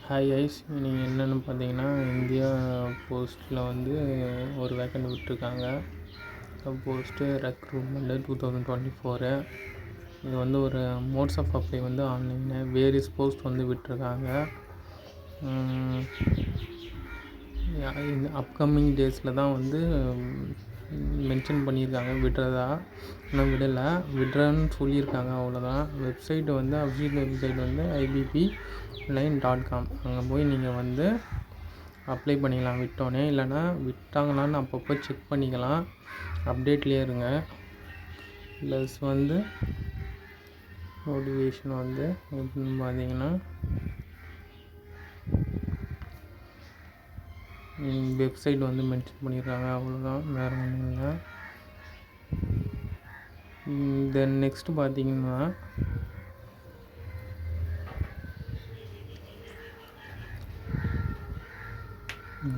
Hi ice நீங்கள் என்னென்னு பார்த்தீங்கன்னா இந்தியா போஸ்ட்டில் வந்து ஒரு வேக்கண்ட் விட்டுருக்காங்க. Post recruitment 2024. இது வந்து ஒரு மோட்ஸ் ஆஃப் அப்ளை வந்து ஆன்லைனில் வேரியஸ் போஸ்ட் வந்து விட்டுருக்காங்க. இந்த அப்கமிங் டேஸில் தான் வந்து மென்ஷன் பண்ணியிருக்காங்க விடுறதா. இன்னும் விடுறேன்னு சொல்லியிருக்காங்க, அவ்வளோதான். வெப்சைட் வந்து அஃபிஷியல் வெப்சைட் வந்து IBPline.com. அங்கே போய் நீங்கள் வந்து அப்ளை பண்ணிக்கலாம் விட்டோன்னே. இல்லைனா விட்டாங்களான்னு அப்பப்போ செக் பண்ணிக்கலாம், அப்டேட்லேயே இருங்க. ப்ளஸ் வந்து நோட்டிஃபிகேஷன் வந்து எப்படின்னு பார்த்தீங்கன்னா வெப்சைட் வந்து மென்ஷன் பண்ணியிருக்காங்க, அவ்வளோதான், வேறு ஒன்றும் இல்லை. தென் நெக்ஸ்ட்டு பார்த்தீங்கன்னா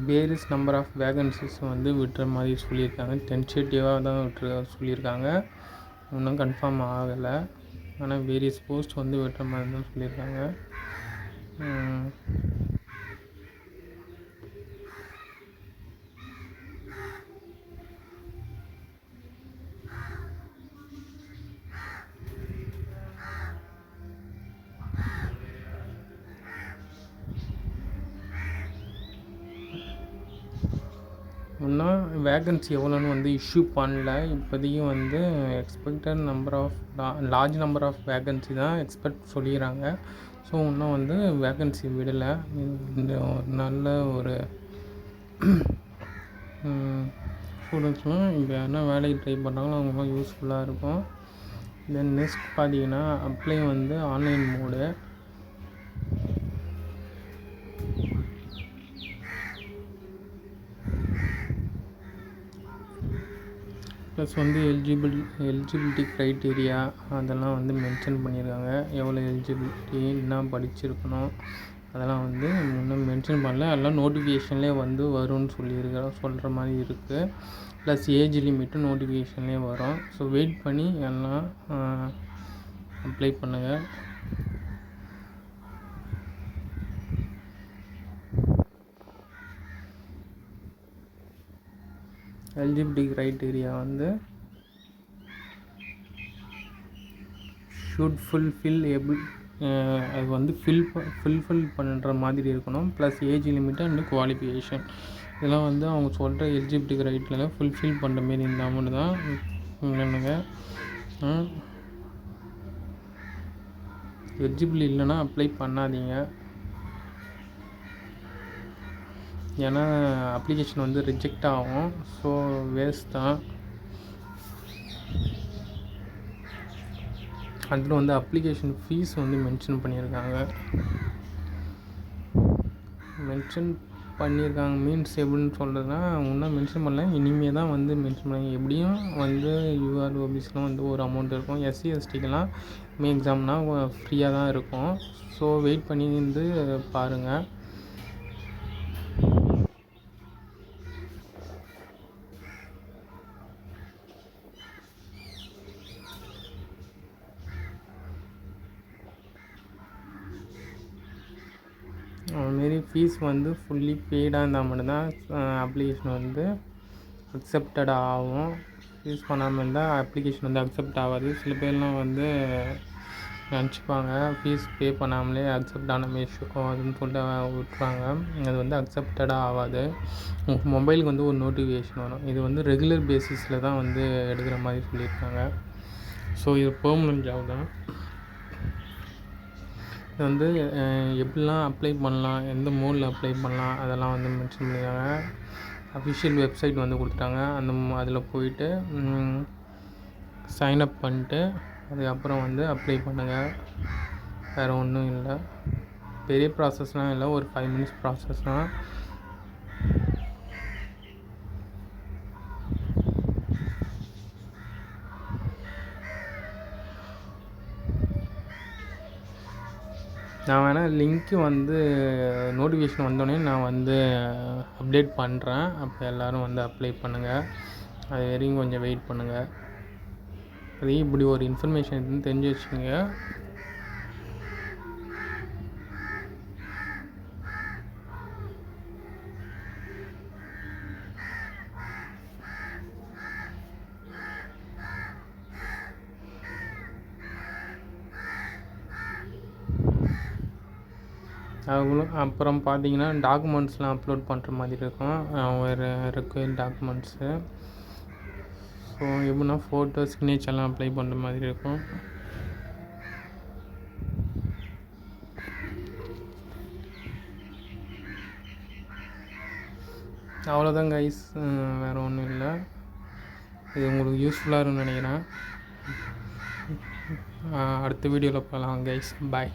வேரியஸ் நம்பர் ஆஃப் வேகன்சிஸ் வந்து விட்டுற மாதிரி சொல்லியிருக்காங்க. டென்டேட்டிவாக தான் சொல்லியிருக்காங்க, இன்னும் கன்ஃபார்ம் ஆகலை. ஆனால் வேரியஸ் போஸ்ட் வந்து விட்டுற மாதிரி தான் சொல்லியிருக்காங்க. இன்னும் வேகன்சி எவ்வளோன்னு வந்து இஷ்யூ பண்ணல. இப்போதைக்கு வந்து expected number of large number of vacancy தான் எக்ஸ்பெக்ட் சொல்லிக்கிறாங்க. ஸோ இன்னும் வந்து வேகன்சி விடலை. இந்த நல்ல ஒரு ஸ்டூடெண்ட்ஸ்லாம் இப்போ யாருன்னா வேலைக்கு ட்ரை பண்ணுறாங்களோ அவங்களும் யூஸ்ஃபுல்லாக இருக்கும். தென் நெக்ஸ்ட் பார்த்தீங்கன்னா அப்ளை வந்து ஆன்லைன் மோடு. ப்ளஸ் வந்து எலிஜிபிலிட்டி க்ரைட்டீரியா அதெல்லாம் வந்து மென்ஷன் பண்ணியிருக்காங்க. எவ்வளோ எலிஜிபிலிட்டி, என்ன படிச்சிருக்கணும், அதெல்லாம் வந்து இன்னும் மென்ஷன் பண்ணல. அதெல்லாம் நோட்டிஃபிகேஷன்லேயே வந்து வரும்னு சொல்கிற மாதிரி இருக்குது. ப்ளஸ் ஏஜ் லிமிட்டும் நோட்டிஃபிகேஷன்லேயே வரும். ஸோ வெயிட் பண்ணி எல்லாம் அப்ளை பண்ணுங்கள். எலிஜிபிலிட்டி க்ரைட்டீரியா வந்து ஷுட் ஃபுல்ஃபில் அது வந்து ஃபுல்ஃபில் பண்ணுற மாதிரி இருக்கணும். Plus age limit and qualification இதெல்லாம் வந்து அவங்க சொல்கிற எலிஜிபிலிட்டி க்ரைட்டீரியா ஃபுல்ஃபில் பண்ணுற மாரி இருந்தால் மட்டும் தான் என்னென்னங்க. எலிஜிபிள் இல்லைன்னா அப்ளை பண்ணாதீங்க. ஏன்னா அப்ளிகேஷன் வந்து ரிஜெக்ட் ஆகும். ஸோ வேஸ்ட் தான். அதில் வந்து அப்ளிகேஷன் ஃபீஸ் வந்து மென்ஷன் பண்ணியிருக்காங்க. மீன்ஸ் எப்படின்னு சொல்கிறதுனா இன்னும் மென்ஷன் பண்ணல, இனிமேல் தான் வந்து மென்ஷன் பண்ணாங்க. எப்படியும் வந்து UROBஸ்லாம் வந்து ஒரு அமௌண்ட் இருக்கும். SC STக்கெல்லாம் எக்ஸாம்னால் ஃப்ரீயாக தான் இருக்கும். ஸோ வெயிட் பண்ணி வந்து பாருங்கள். அதுமாரி ஃபீஸ் வந்து ஃபுல்லி பெய்டாக இருந்தால் மட்டும்தான் அப்ளிகேஷன் வந்து அக்செப்டட் ஆகும். ஃபீஸ் பண்ணாமல் இருந்தால் அப்ளிகேஷன் வந்து அக்செப்ட் ஆகாது. சில பேர்லாம் வந்து நினச்சிப்பாங்க ஃபீஸ் பே பண்ணாமலே அக்செப்ட் ஆன ஷோ அதுன்னு சொல்லிட்டு விட்டுருவாங்க. அது வந்து அக்செப்டடாக ஆகாது. உங்கள் மொபைலுக்கு வந்து ஒரு நோட்டிஃபிகேஷன் வரும். இது வந்து ரெகுலர் பேசிஸில் தான் வந்து எடுக்கிற மாதிரி சொல்லியிருக்காங்க. ஸோ இது பெர்மனன்ட் ஜாப் தான். இது வந்து எப்படிலாம் அப்ளை பண்ணலாம், எந்த மோடில் அப்ளை பண்ணலாம் அதெல்லாம் வந்து மென்ஷன் பண்ணியிருக்காங்க. அஃபிஷியல் வெப்சைட் வந்து கொடுத்துட்டாங்க. அதில் போயிட்டு சைன்அப் பண்ணிட்டு அதுக்கப்புறம் வந்து அப்ளை பண்ணுங்கள். வேறு ஒன்றும் இல்லை, பெரிய ப்ராசஸ்லாம் இல்லை, ஒரு 5 minutes ப்ராசஸ் தான். நான் வேணால் லிங்க்கு வந்து நோட்டிஃபிகேஷன் வந்தோடனே நான் வந்து அப்டேட் பண்ணுறேன். அப்போ எல்லோரும் வந்து அப்ளை பண்ணுங்கள். அது வரைக்கும் கொஞ்சம் வெயிட் பண்ணுங்கள். அதையும் இப்படி ஒரு இன்ஃபர்மேஷன் தெரிஞ்சு வச்சுக்கோங்க. அப்புறம் பார்த்தீங்கன்னா டாக்குமெண்ட்ஸ்லாம் அப்லோட் பண்ணுற மாதிரி இருக்கும். ஒரு ரெக்வயர்ட் டாக்குமெண்ட்ஸு. ஸோ எப்படின்னா ஃபோட்டோ சிக்னேச்சர்லாம் அப்ளை பண்ணுற மாதிரி இருக்கும். அவ்வளோதான் கைஸ், வேறு ஒன்றும் இல்லை. இது உங்களுக்கு யூஸ்ஃபுல்லாக இருக்கும்னு நினைக்கிறேன். அடுத்த வீடியோவில் பார்க்கலாம் கைஸ். பாய்.